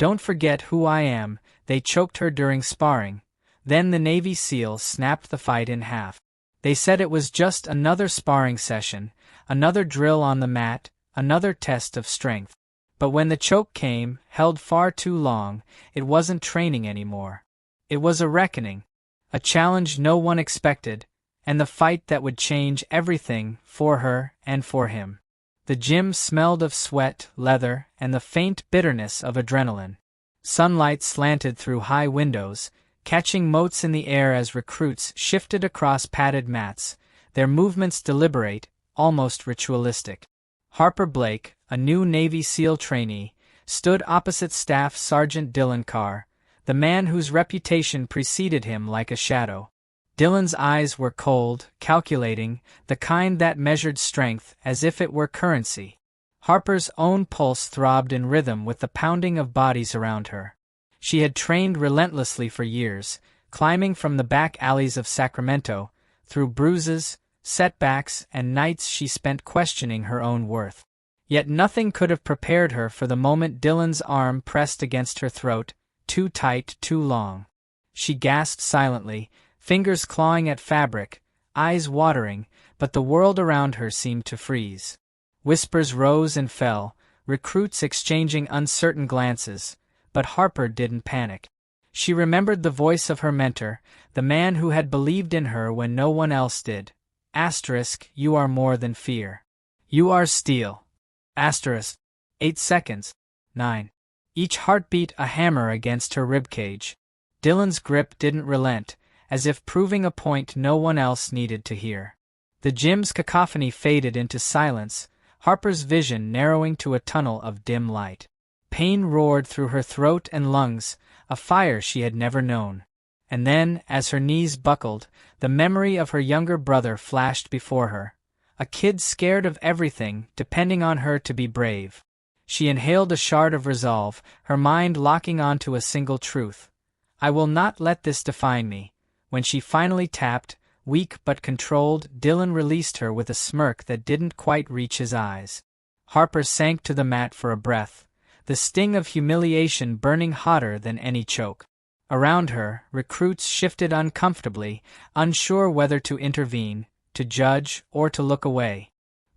"Don't forget who I am," they choked her during sparring. Then the Navy SEALs snapped the fight in half. They said it was just another sparring session, another drill on the mat, another test of strength. But when the choke came, held far too long, it wasn't training anymore. It was a reckoning, a challenge no one expected, and the fight that would change everything for her and for him. The gym smelled of sweat, leather, and the faint bitterness of adrenaline. Sunlight slanted through high windows, catching motes in the air as recruits shifted across padded mats, their movements deliberate, almost ritualistic. Harper Blake, a new Navy SEAL trainee, stood opposite Staff Sergeant Dillon Carr, the man whose reputation preceded him like a shadow. Dillon's eyes were cold, calculating, the kind that measured strength as if it were currency. Harper's own pulse throbbed in rhythm with the pounding of bodies around her. She had trained relentlessly for years, climbing from the back alleys of Sacramento, through bruises, setbacks, and nights she spent questioning her own worth. Yet nothing could have prepared her for the moment Dillon's arm pressed against her throat, too tight, too long. She gasped silently, fingers clawing at fabric, eyes watering, but the world around her seemed to freeze. Whispers rose and fell, recruits exchanging uncertain glances, but Harper didn't panic. She remembered the voice of her mentor, the man who had believed in her when no one else did. *, you are more than fear. You are steel. * 8 seconds. 9. Each heartbeat a hammer against her ribcage. Dillon's grip didn't relent, as if proving a point no one else needed to hear. The gym's cacophony faded into silence, Harper's vision narrowing to a tunnel of dim light. Pain roared through her throat and lungs, a fire she had never known. And then, as her knees buckled, the memory of her younger brother flashed before her. A kid scared of everything, depending on her to be brave. She inhaled a shard of resolve, her mind locking onto a single truth. I will not let this define me. When she finally tapped, weak but controlled, Dillon released her with a smirk that didn't quite reach his eyes. Harper sank to the mat for a breath, the sting of humiliation burning hotter than any choke. Around her, recruits shifted uncomfortably, unsure whether to intervene, to judge, or to look away.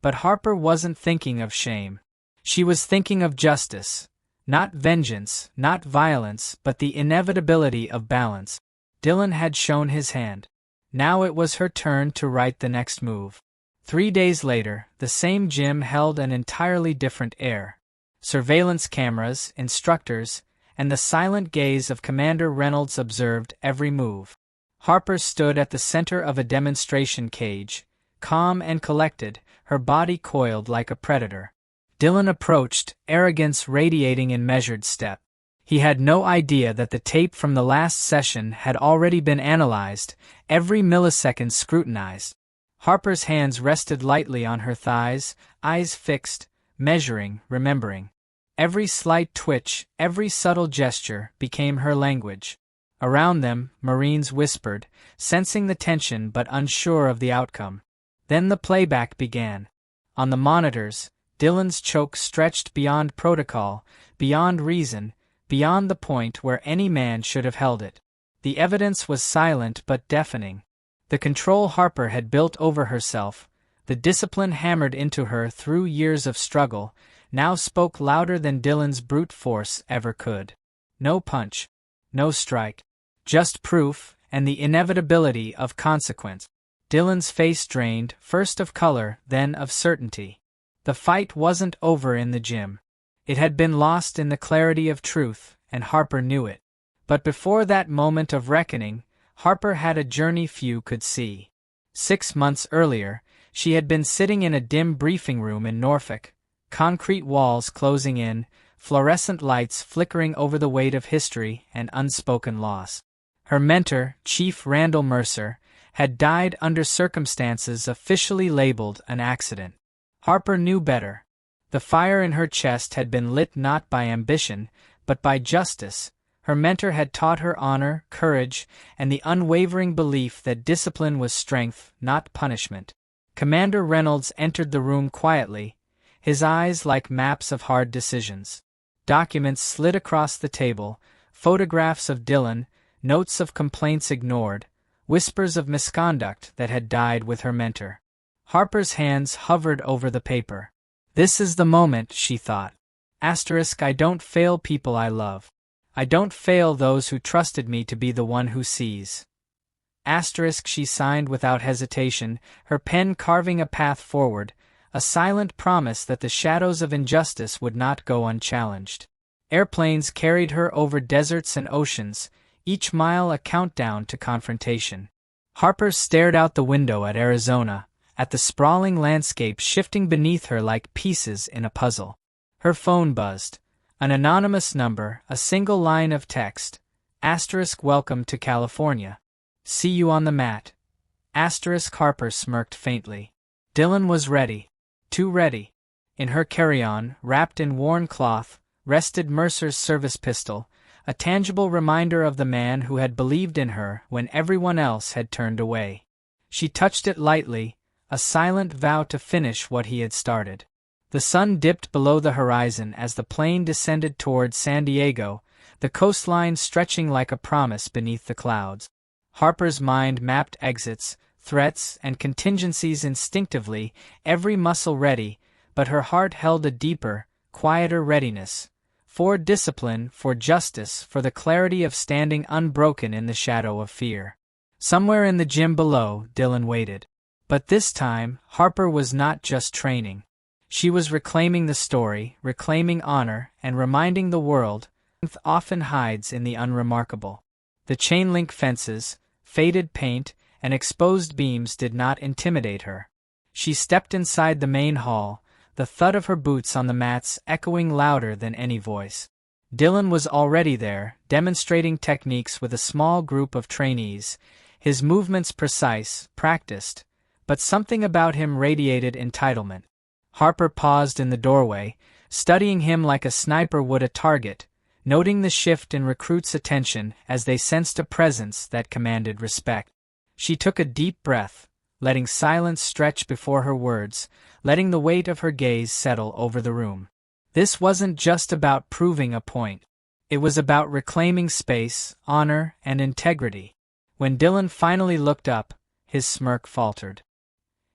But Harper wasn't thinking of shame. She was thinking of justice. Not vengeance, not violence, but the inevitability of balance. Dillon had shown his hand. Now it was her turn to write the next move. 3 days later, the same gym held an entirely different air. Surveillance cameras, instructors, and the silent gaze of Commander Reynolds observed every move. Harper stood at the center of a demonstration cage, calm and collected, her body coiled like a predator. Dillon approached, arrogance radiating in measured step. He had no idea that the tape from the last session had already been analyzed, every millisecond scrutinized. Harper's hands rested lightly on her thighs, eyes fixed, measuring, remembering. Every slight twitch, every subtle gesture became her language. Around them, Marines whispered, sensing the tension but unsure of the outcome. Then the playback began. On the monitors, Dillon's choke stretched beyond protocol, beyond reason, beyond the point where any man should have held it. The evidence was silent but deafening. The control Harper had built over herself, the discipline hammered into her through years of struggle, now spoke louder than Dillon's brute force ever could. No punch, no strike, just proof and the inevitability of consequence. Dillon's face drained, first of color, then of certainty. The fight wasn't over in the gym. It had been lost in the clarity of truth, and Harper knew it. But before that moment of reckoning, Harper had a journey few could see. 6 months earlier, she had been sitting in a dim briefing room in Norfolk, concrete walls closing in, fluorescent lights flickering over the weight of history and unspoken loss. Her mentor, Chief Randall Mercer, had died under circumstances officially labeled an accident. Harper knew better. The fire in her chest had been lit not by ambition, but by justice. Her mentor had taught her honor, courage, and the unwavering belief that discipline was strength, not punishment. Commander Reynolds entered the room quietly, his eyes like maps of hard decisions. Documents slid across the table, photographs of Dillon, notes of complaints ignored, whispers of misconduct that had died with her mentor. Harper's hands hovered over the paper. This is the moment, she thought. I don't fail people I love. I don't fail those who trusted me to be the one who sees. She signed without hesitation, her pen carving a path forward, a silent promise that the shadows of injustice would not go unchallenged. Airplanes carried her over deserts and oceans, each mile a countdown to confrontation. Harper stared out the window at Arizona, at the sprawling landscape shifting beneath her like pieces in a puzzle. Her phone buzzed. An anonymous number, a single line of text. Welcome to California. See you on the mat. Harper smirked faintly. Dillon was ready. Too ready. In her carry-on, wrapped in worn cloth, rested Mercer's service pistol, a tangible reminder of the man who had believed in her when everyone else had turned away. She touched it lightly, a silent vow to finish what he had started. The sun dipped below the horizon as the plane descended toward San Diego, the coastline stretching like a promise beneath the clouds. Harper's mind mapped exits, threats, and contingencies instinctively, every muscle ready, but her heart held a deeper, quieter readiness. For discipline, for justice, for the clarity of standing unbroken in the shadow of fear. Somewhere in the gym below, Dillon waited. But this time, Harper was not just training. She was reclaiming the story, reclaiming honor, and reminding the world, strength often hides in the unremarkable. The chain-link fences, faded paint, and exposed beams did not intimidate her. She stepped inside the main hall, the thud of her boots on the mats echoing louder than any voice. Dillon was already there, demonstrating techniques with a small group of trainees, his movements precise, practiced, but something about him radiated entitlement. Harper paused in the doorway, studying him like a sniper would a target, noting the shift in recruits' attention as they sensed a presence that commanded respect. She took a deep breath, letting silence stretch before her words, letting the weight of her gaze settle over the room. This wasn't just about proving a point. It was about reclaiming space, honor, and integrity. When Dillon finally looked up, his smirk faltered.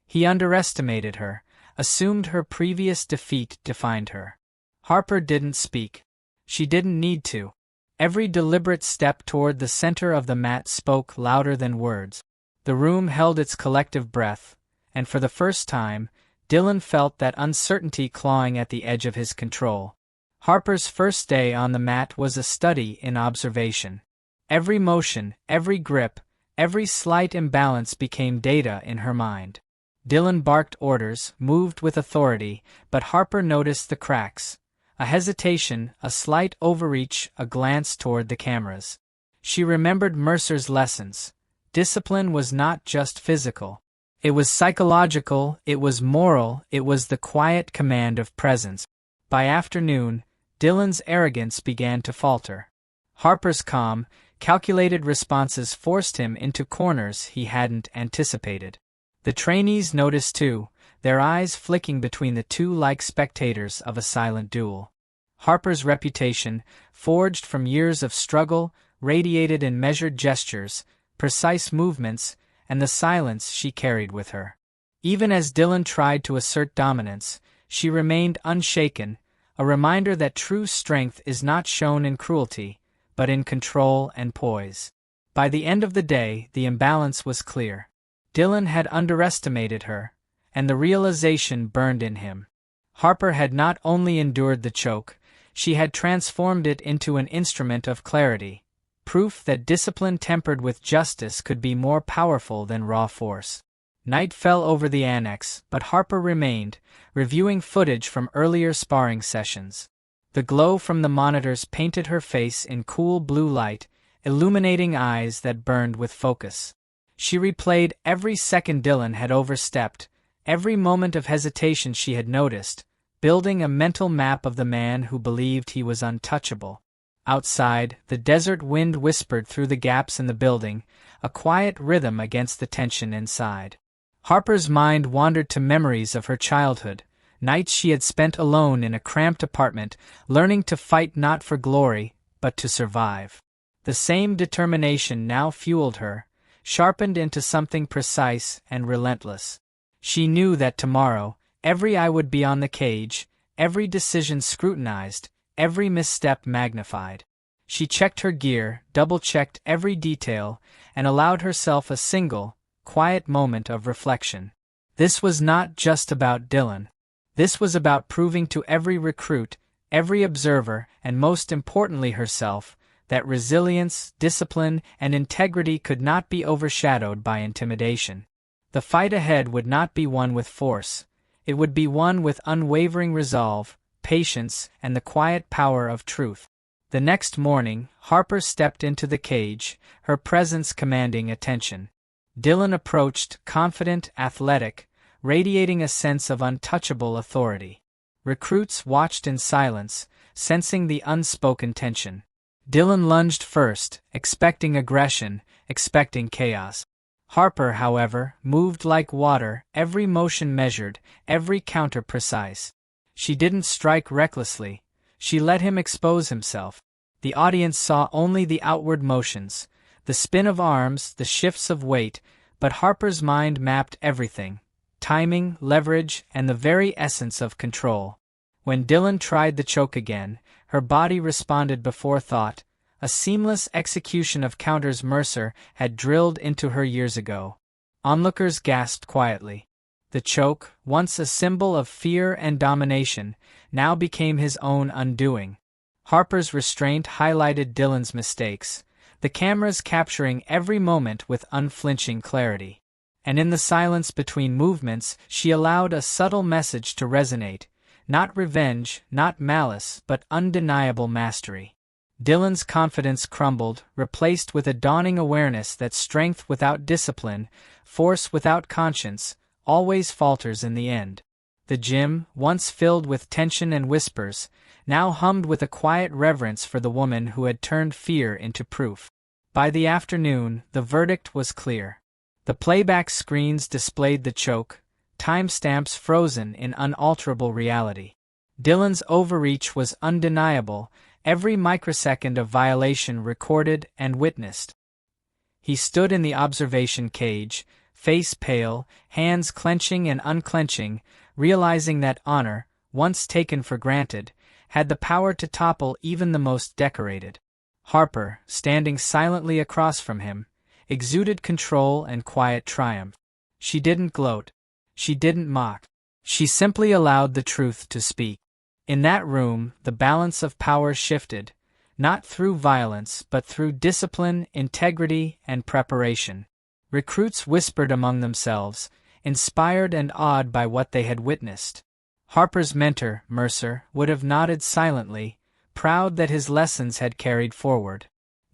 He underestimated her, assumed her previous defeat defined her. Harper didn't speak. She didn't need to. Every deliberate step toward the center of the mat spoke louder than words. The room held its collective breath, and for the first time, Dillon felt that uncertainty clawing at the edge of his control. Harper's first day on the mat was a study in observation. Every motion, every grip, every slight imbalance became data in her mind. Dillon barked orders, moved with authority, but Harper noticed the cracks. A hesitation, a slight overreach, a glance toward the cameras. She remembered Mercer's lessons. Discipline was not just physical. It was psychological, it was moral, it was the quiet command of presence. By afternoon, Dillon's arrogance began to falter. Harper's calm, calculated responses forced him into corners he hadn't anticipated. The trainees noticed too, their eyes flicking between the two like spectators of a silent duel. Harper's reputation, forged from years of struggle, radiated in measured gestures, precise movements, and the silence she carried with her. Even as Dillon tried to assert dominance, she remained unshaken, a reminder that true strength is not shown in cruelty, but in control and poise. By the end of the day, the imbalance was clear. Dillon had underestimated her, and the realization burned in him. Harper had not only endured the choke, she had transformed it into an instrument of clarity, proof that discipline tempered with justice could be more powerful than raw force. Night fell over the annex, but Harper remained, reviewing footage from earlier sparring sessions. The glow from the monitors painted her face in cool blue light, illuminating eyes that burned with focus. She replayed every second Dillon had overstepped, every moment of hesitation she had noticed, building a mental map of the man who believed he was untouchable. Outside, the desert wind whispered through the gaps in the building, a quiet rhythm against the tension inside. Harper's mind wandered to memories of her childhood, nights she had spent alone in a cramped apartment, learning to fight not for glory, but to survive. The same determination now fueled her, sharpened into something precise and relentless. She knew that tomorrow, every eye would be on the cage, every decision scrutinized, every misstep magnified. She checked her gear, double-checked every detail, and allowed herself a single, quiet moment of reflection. This was not just about Dillon. This was about proving to every recruit, every observer, and most importantly herself, that resilience, discipline, and integrity could not be overshadowed by intimidation. The fight ahead would not be won with force. It would be won with unwavering resolve, patience, and the quiet power of truth. The next morning, Harper stepped into the cage, her presence commanding attention. Dillon approached, confident, athletic, radiating a sense of untouchable authority. Recruits watched in silence, sensing the unspoken tension. Dillon lunged first, expecting aggression, expecting chaos. Harper, however, moved like water, every motion measured, every counter precise. She didn't strike recklessly. She let him expose himself. The audience saw only the outward motions, the spin of arms, the shifts of weight, but Harper's mind mapped everything: timing, leverage, and the very essence of control. When Dillon tried the choke again, her body responded before thought, a seamless execution of counters Mercer had drilled into her years ago. Onlookers gasped quietly. The choke, once a symbol of fear and domination, now became his own undoing. Harper's restraint highlighted Dillon's mistakes, the cameras capturing every moment with unflinching clarity. And in the silence between movements, she allowed a subtle message to resonate: not revenge, not malice, but undeniable mastery. Dillon's confidence crumbled, replaced with a dawning awareness that strength without discipline, force without conscience, always falters in the end. The gym, once filled with tension and whispers, now hummed with a quiet reverence for the woman who had turned fear into proof. By the afternoon, the verdict was clear. The playback screens displayed the choke, timestamps frozen in unalterable reality. Dillon's overreach was undeniable, every microsecond of violation recorded and witnessed. He stood in the observation cage, face pale, hands clenching and unclenching, realizing that honor, once taken for granted, had the power to topple even the most decorated. Harper, standing silently across from him, exuded control and quiet triumph. She didn't gloat. She didn't mock. She simply allowed the truth to speak. In that room, the balance of power shifted, not through violence but through discipline, integrity, and preparation. Recruits whispered among themselves, inspired and awed by what they had witnessed. Harper's mentor, Mercer, would have nodded silently, proud that his lessons had carried forward.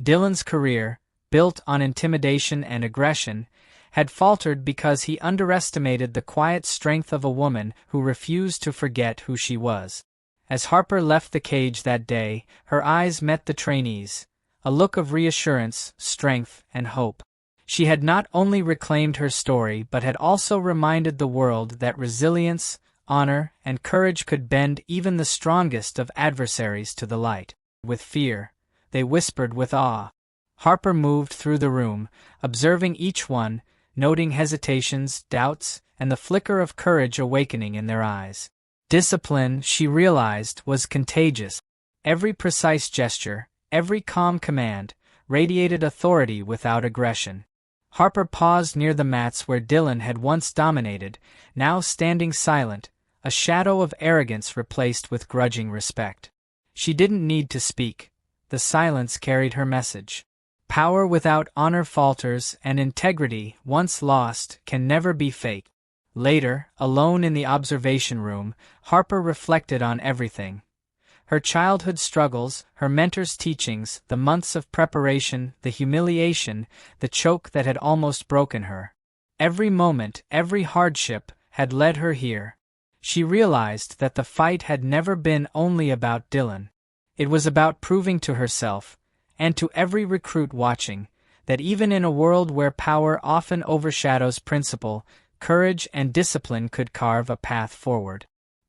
Dillon's career, built on intimidation and aggression, had faltered because he underestimated the quiet strength of a woman who refused to forget who she was. As Harper left the cage that day, her eyes met the trainees, a look of reassurance, strength, and hope. She had not only reclaimed her story but had also reminded the world that resilience, honor, and courage could bend even the strongest of adversaries to the light. With fear, they whispered with awe. Harper moved through the room, observing each one, noting hesitations, doubts, and the flicker of courage awakening in their eyes. Discipline, she realized, was contagious. Every precise gesture, every calm command, radiated authority without aggression. Harper paused near the mats where Dillon had once dominated, now standing silent, a shadow of arrogance replaced with grudging respect. She didn't need to speak. The silence carried her message. Power without honor falters, and integrity, once lost, can never be faked. Later, alone in the observation room, Harper reflected on everything. Her childhood struggles, her mentor's teachings, the months of preparation, the humiliation, the choke that had almost broken her. Every moment, every hardship, had led her here. She realized that the fight had never been only about Dillon. It was about proving to herself, and to every recruit watching, that even in a world where power often overshadows principle, courage and discipline could carve a path forward.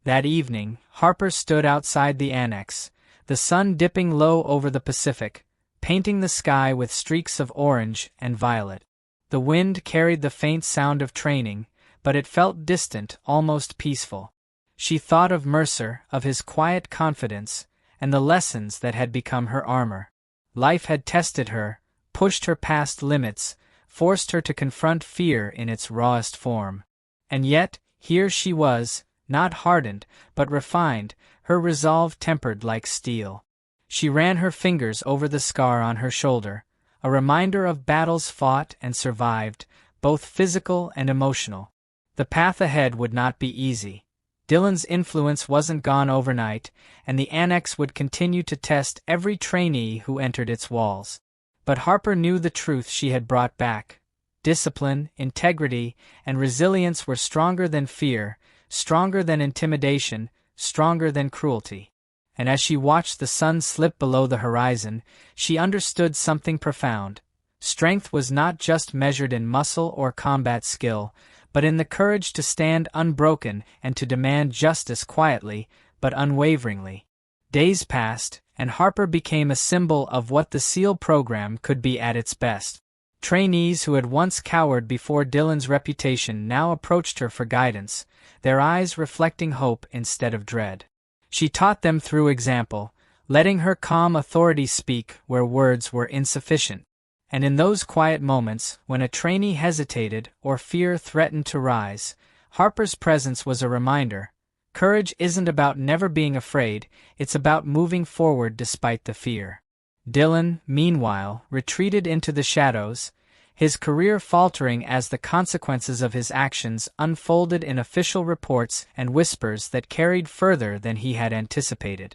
That evening, Harper stood outside the annex, the sun dipping low over the Pacific, painting the sky with streaks of orange and violet. The wind carried the faint sound of training, but it felt distant, almost peaceful. She thought of Mercer, of his quiet confidence, and the lessons that had become her armor. Life had tested her, pushed her past limits, forced her to confront fear in its rawest form. And yet, here she was, not hardened, but refined, her resolve tempered like steel. She ran her fingers over the scar on her shoulder, a reminder of battles fought and survived, both physical and emotional. The path ahead would not be easy. Dillon's influence wasn't gone overnight, and the annex would continue to test every trainee who entered its walls. But Harper knew the truth she had brought back. Discipline, integrity, and resilience were stronger than fear, stronger than intimidation, stronger than cruelty. And as she watched the sun slip below the horizon, she understood something profound. Strength was not just measured in muscle or combat skill, but in the courage to stand unbroken and to demand justice quietly, but unwaveringly. Days passed, and Harper became a symbol of what the SEAL program could be at its best. Trainees who had once cowered before Dillon's reputation now approached her for guidance, their eyes reflecting hope instead of dread. She taught them through example, letting her calm authority speak where words were insufficient. And in those quiet moments, when a trainee hesitated or fear threatened to rise, Harper's presence was a reminder. Courage isn't about never being afraid, it's about moving forward despite the fear. Dillon, meanwhile, retreated into the shadows, his career faltering as the consequences of his actions unfolded in official reports and whispers that carried further than he had anticipated.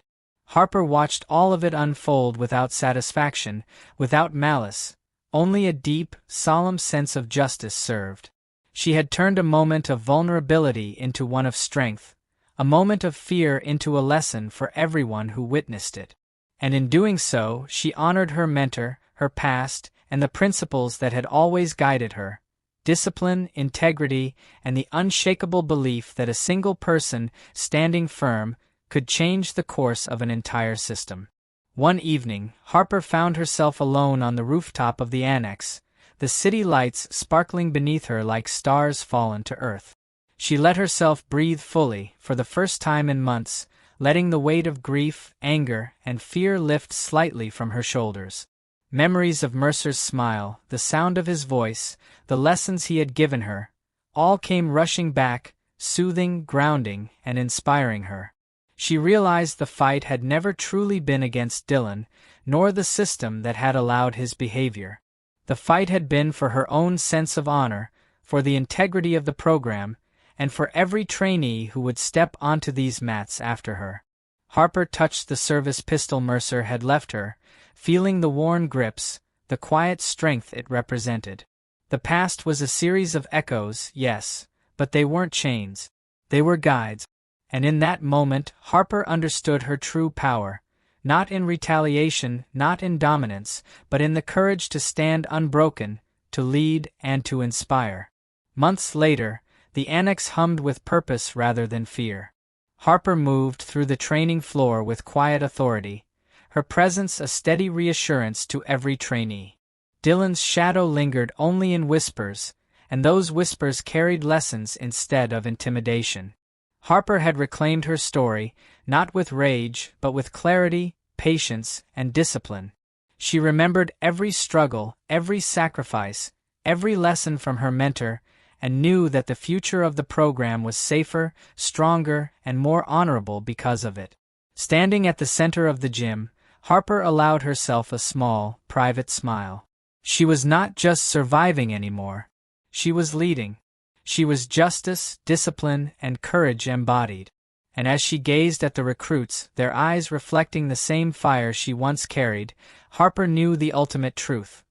Harper watched all of it unfold without satisfaction, without malice. Only a deep, solemn sense of justice served. She had turned a moment of vulnerability into one of strength, a moment of fear into a lesson for everyone who witnessed it. And in doing so, she honored her mentor, her past, and the principles that had always guided her: discipline, integrity, and the unshakable belief that a single person, standing firm, could change the course of an entire system. One evening, Harper found herself alone on the rooftop of the annex, the city lights sparkling beneath her like stars fallen to earth. She let herself breathe fully, for the first time in months, letting the weight of grief, anger, and fear lift slightly from her shoulders. Memories of Mercer's smile, the sound of his voice, the lessons he had given her, all came rushing back, soothing, grounding, and inspiring her. She realized the fight had never truly been against Dillon, nor the system that had allowed his behavior. The fight had been for her own sense of honor, for the integrity of the program, and for every trainee who would step onto these mats after her. Harper touched the service pistol Mercer had left her, feeling the worn grips, the quiet strength it represented. The past was a series of echoes, yes, but they weren't chains. They were guides. And in that moment, Harper understood her true power, not in retaliation, not in dominance, but in the courage to stand unbroken, to lead, and to inspire. Months later, the annex hummed with purpose rather than fear. Harper moved through the training floor with quiet authority, her presence a steady reassurance to every trainee. Dillon's shadow lingered only in whispers, and those whispers carried lessons instead of intimidation. Harper had reclaimed her story, not with rage, but with clarity, patience, and discipline. She remembered every struggle, every sacrifice, every lesson from her mentor, and knew that the future of the program was safer, stronger, and more honorable because of it. Standing at the center of the gym, Harper allowed herself a small, private smile. She was not just surviving anymore. She was leading. She was justice, discipline, and courage embodied. And as she gazed at the recruits, their eyes reflecting the same fire she once carried, Harper knew the ultimate truth.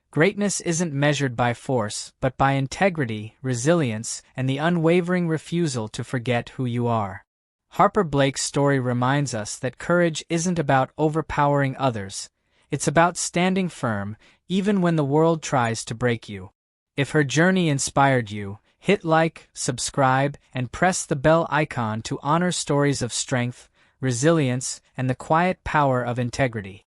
Greatness isn't measured by force, but by integrity, resilience, and the unwavering refusal to forget who you are. Harper Blake's story reminds us that courage isn't about overpowering others. It's about standing firm, even when the world tries to break you. If her journey inspired you, Hit like, subscribe, and press the bell icon to honor stories of strength, resilience, and the quiet power of integrity.